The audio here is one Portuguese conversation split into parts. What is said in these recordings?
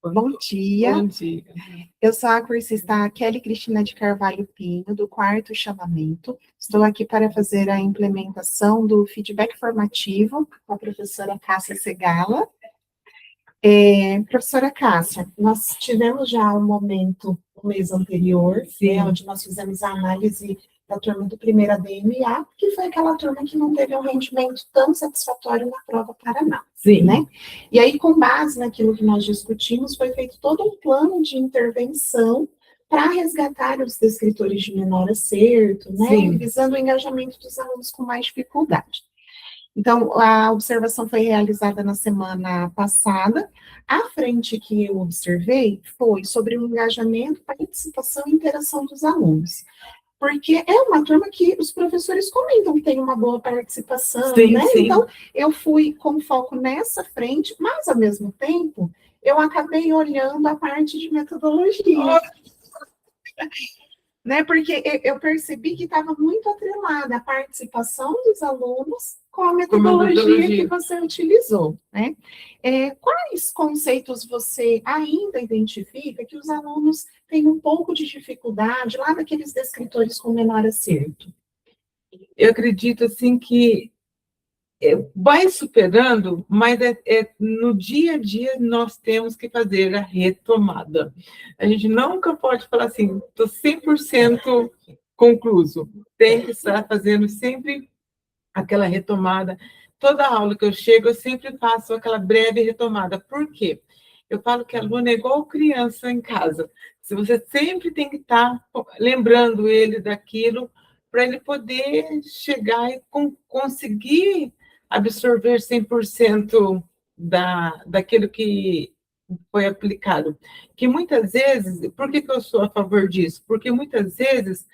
Bom dia. Bom dia. Eu sou a cursista Kelly Cristina de Carvalho Pinho, do 4º chamamento. Estou aqui para fazer a implementação do feedback formativo com a professora Cássia Segala. Professora Cássia, nós tivemos já um momento no mês anterior, onde nós fizemos a análise da turma do primeiro ADMA, que foi aquela turma que não teve um rendimento tão satisfatório na prova Paraná. Né? E aí, com base naquilo que nós discutimos, foi feito todo um plano de intervenção para resgatar os descritores de menor acerto, né? Visando o engajamento dos alunos com mais dificuldade. Então, a observação foi realizada na semana passada. A frente que eu observei foi sobre o engajamento, participação e interação dos alunos. Porque é uma turma que os professores comentam que tem uma boa participação, né? Então, eu fui com foco nessa frente, mas, ao mesmo tempo, eu acabei olhando a parte de metodologia. Né? Porque eu percebi que estava muito atrelada a participação dos alunos com a metodologia que você utilizou. Né? Quais conceitos você ainda identifica que os alunos têm um pouco de dificuldade lá naqueles descritores com menor acerto? Eu acredito, assim, que vai superando, mas no dia a dia nós temos que fazer a retomada. A gente nunca pode falar assim, estou 100% concluso. Tem que estar fazendo sempre aquela retomada. Toda aula que eu chego, eu sempre faço aquela breve retomada. Por quê? Eu falo que aluno é igual criança em casa. Se você sempre tem que estar lembrando ele daquilo, para ele poder chegar e conseguir absorver 100% daquilo que foi aplicado. Que muitas vezes, por que eu sou a favor disso? Porque muitas vezes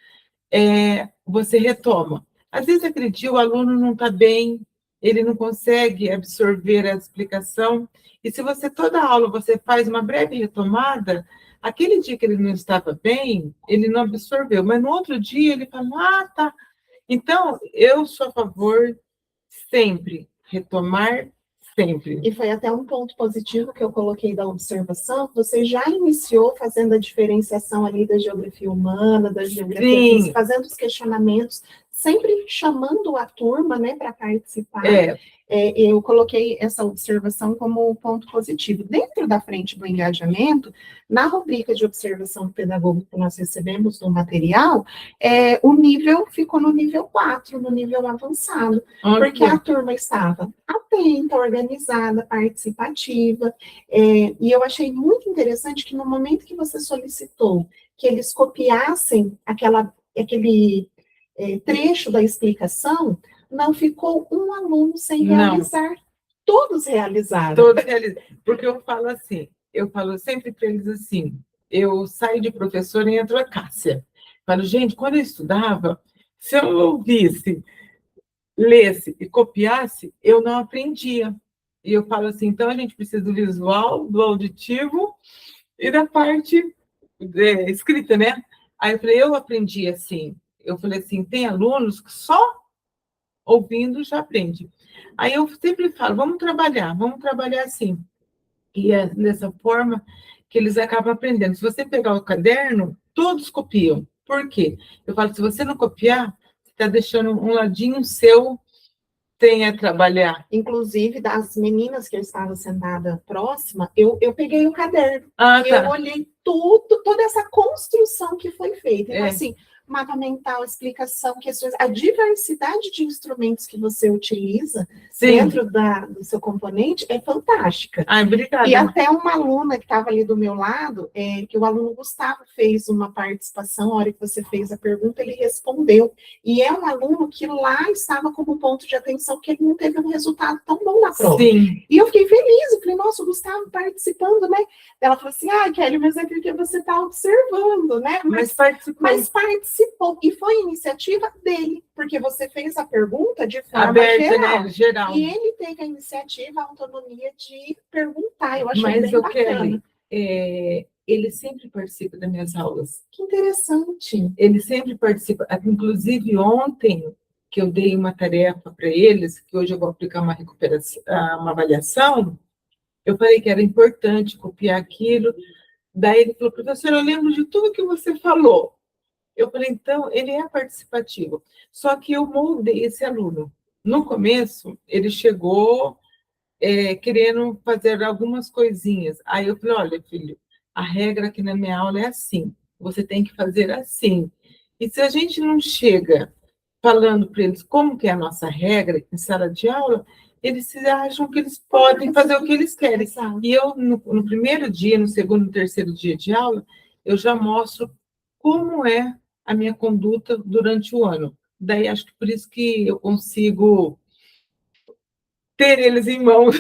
você retoma. Às vezes, aquele dia o aluno não está bem, ele não consegue absorver a explicação, e se você, toda aula, você faz uma breve retomada, aquele dia que ele não estava bem, ele não absorveu, mas no outro dia ele fala, tá. Então, eu sou a favor sempre, retomar sempre. E foi até um ponto positivo que eu coloquei da observação, você já iniciou fazendo a diferenciação ali da geografia humana, da geografia física, fazendo os questionamentos, sempre chamando a turma, né, para participar. Eu coloquei essa observação como ponto positivo. Dentro da frente do engajamento, na rubrica de observação do pedagogo que nós recebemos no material, o nível ficou no nível 4, no nível avançado, porque a turma estava atenta, organizada, participativa, e eu achei muito interessante que no momento que você solicitou que eles copiassem aquele trecho da explicação, não ficou um aluno sem realizar. Todos realizaram. Todos realizaram. Porque eu falo assim, eu falo sempre para eles assim, eu saio de professora e entro a Cássia. Falo, gente, quando eu estudava, se eu ouvisse, lesse e copiasse, eu não aprendia. E eu falo assim, então a gente precisa do visual, do auditivo e da parte escrita, né? Aí eu falei, eu aprendi assim. Eu falei assim, tem alunos que só ouvindo já aprende. Aí eu sempre falo, vamos trabalhar assim. E é dessa forma que eles acabam aprendendo. Se você pegar o caderno, todos copiam. Por quê? Eu falo, se você não copiar, você está deixando um ladinho seu sem a trabalhar. Inclusive, das meninas que eu estava sentada próxima, eu peguei o caderno. Eu olhei toda essa construção que foi feita. Então, assim, mapa mental, explicação, questões, a diversidade de instrumentos que você utiliza dentro do seu componente é fantástica. Obrigada. E até uma aluna que estava ali do meu lado, que o aluno Gustavo fez uma participação, a hora que você fez a pergunta, ele respondeu. E é um aluno que lá estava como ponto de atenção, que ele não teve um resultado tão bom na prova. E eu fiquei feliz, eu falei, nossa, o Gustavo participando, né? Ela falou assim, Kelly, mas é porque você está observando, né? Mas participou. E foi iniciativa dele, porque você fez a pergunta de forma aberta, geral. E ele teve a iniciativa, a autonomia de perguntar. Eu achei bem bacana. Ele sempre participa das minhas aulas. Que interessante. Ele sempre participa. Inclusive, ontem, que eu dei uma tarefa para eles, que hoje eu vou aplicar uma recuperação, uma avaliação, Eu falei que era importante copiar aquilo. Daí ele falou, professor, eu lembro de tudo que você falou. Eu falei, então, ele é participativo. Só que eu moldei esse aluno. No começo, ele chegou querendo fazer algumas coisinhas. Aí eu falei, olha, filho, a regra aqui na minha aula é assim, você tem que fazer assim. E se a gente não chega falando para eles como que é a nossa regra em sala de aula, eles se acham que eles podem fazer o que eles querem. E eu, no primeiro dia, no segundo, no terceiro dia de aula, eu já mostro como é a minha conduta durante o ano. Daí, acho que por isso que eu consigo ter eles em mãos.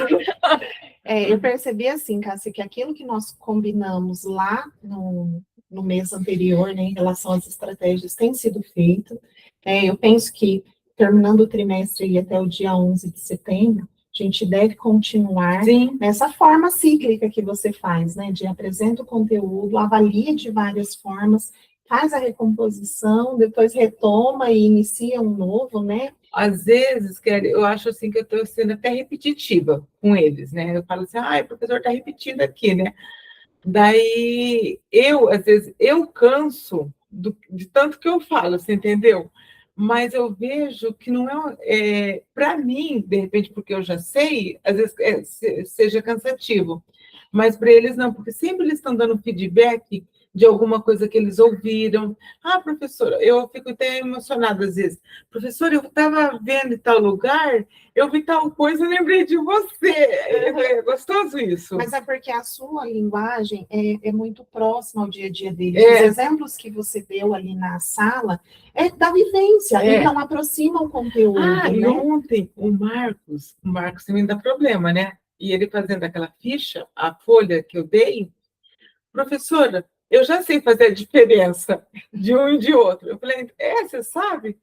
Eu percebi assim, Cássia, que aquilo que nós combinamos lá no mês anterior, né, em relação às estratégias, tem sido feito. Eu penso que, terminando o trimestre e até o dia 11 de setembro, a gente deve continuar Sim. nessa forma cíclica que você faz, né, de apresenta o conteúdo, avalia de várias formas, faz a recomposição, depois retoma e inicia um novo, né? Às vezes, Kelly, eu acho assim que eu estou sendo até repetitiva com eles, né? Eu falo assim, o professor está repetindo aqui, né? Daí, às vezes, eu canso de tanto que eu falo, você entendeu? Mas eu vejo que não para mim, de repente, porque eu já sei, às vezes seja cansativo. Mas para eles não, porque sempre eles estão dando feedback de alguma coisa que eles ouviram. Professora, eu fico até emocionada às vezes. Professora, eu estava vendo em tal lugar, eu vi tal coisa e lembrei de você. É gostoso isso. Mas é porque a sua linguagem é muito próxima ao dia a dia deles. Os exemplos que você deu ali na sala é da vivência, então aproxima o conteúdo. E né? ontem o Marcos também dá problema, né? E ele fazendo aquela ficha, a folha que eu dei, professora, eu já sei fazer a diferença de um e de outro. Eu falei, você sabe?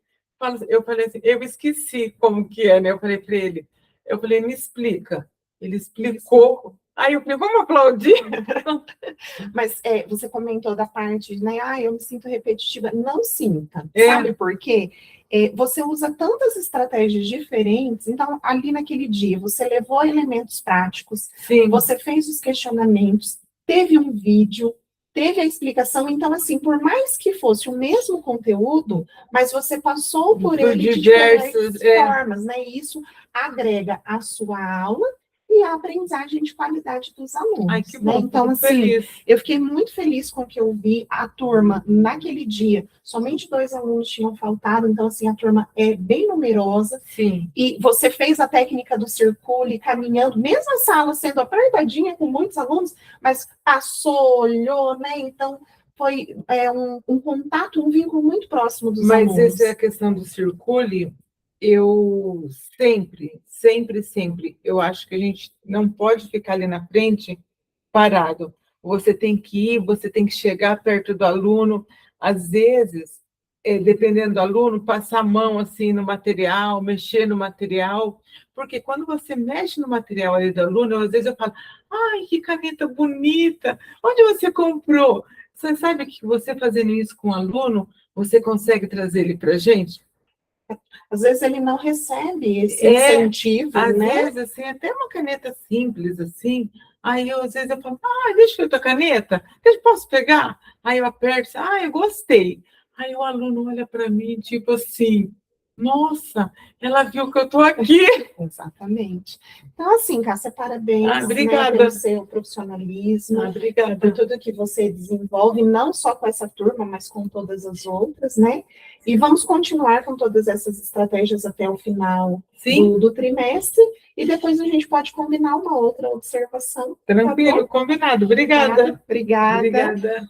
Eu falei assim, eu esqueci como que é, né? Eu falei para ele, me explica. Ele explicou. Aí eu falei, vamos aplaudir? Mas você comentou da parte, né? Eu me sinto repetitiva. Não sinta. Sabe por quê? Você usa tantas estratégias diferentes, então, ali naquele dia, você levou elementos práticos, Sim. Você fez os questionamentos, teve um vídeo, teve a explicação, então, assim, por mais que fosse o mesmo conteúdo, mas você passou por ele de diversas formas, né? E isso agrega a sua aula e a aprendizagem de qualidade dos alunos. Que bom, né? Então, assim, feliz. Eu fiquei muito feliz com o que eu vi. A turma, naquele dia, somente 2 alunos tinham faltado, então, assim, a turma é bem numerosa. Sim. E você fez a técnica do circule, caminhando, mesmo a sala sendo apertadinha com muitos alunos, mas passou, olhou, né? Então, foi um contato, um vínculo muito próximo dos alunos. Mas essa é a questão do circule. Eu sempre, eu acho que a gente não pode ficar ali na frente parado. Você tem que ir, você tem que chegar perto do aluno. Às vezes, dependendo do aluno, passar a mão assim no material, mexer no material, porque quando você mexe no material ali do aluno, às vezes eu falo, ai, que caneta bonita, onde você comprou? Você sabe que você fazendo isso com o aluno, você consegue trazer ele para a gente? Às vezes ele não recebe esse incentivo, às né? vezes, assim, até uma caneta simples, assim, aí às vezes eu falo, deixa eu ver tua caneta, posso pegar? Aí eu aperto, eu gostei. Aí o aluno olha para mim, tipo assim, nossa, ela viu que eu estou aqui. Exatamente. Então, assim, Cássia, parabéns, obrigada. Né, pelo seu profissionalismo, obrigada. por tudo que você desenvolve, não só com essa turma, mas com todas as outras, né? E vamos continuar com todas essas estratégias até o final do trimestre, e depois a gente pode combinar uma outra observação. Tranquilo, tá combinado. Obrigada. Obrigada. Obrigada.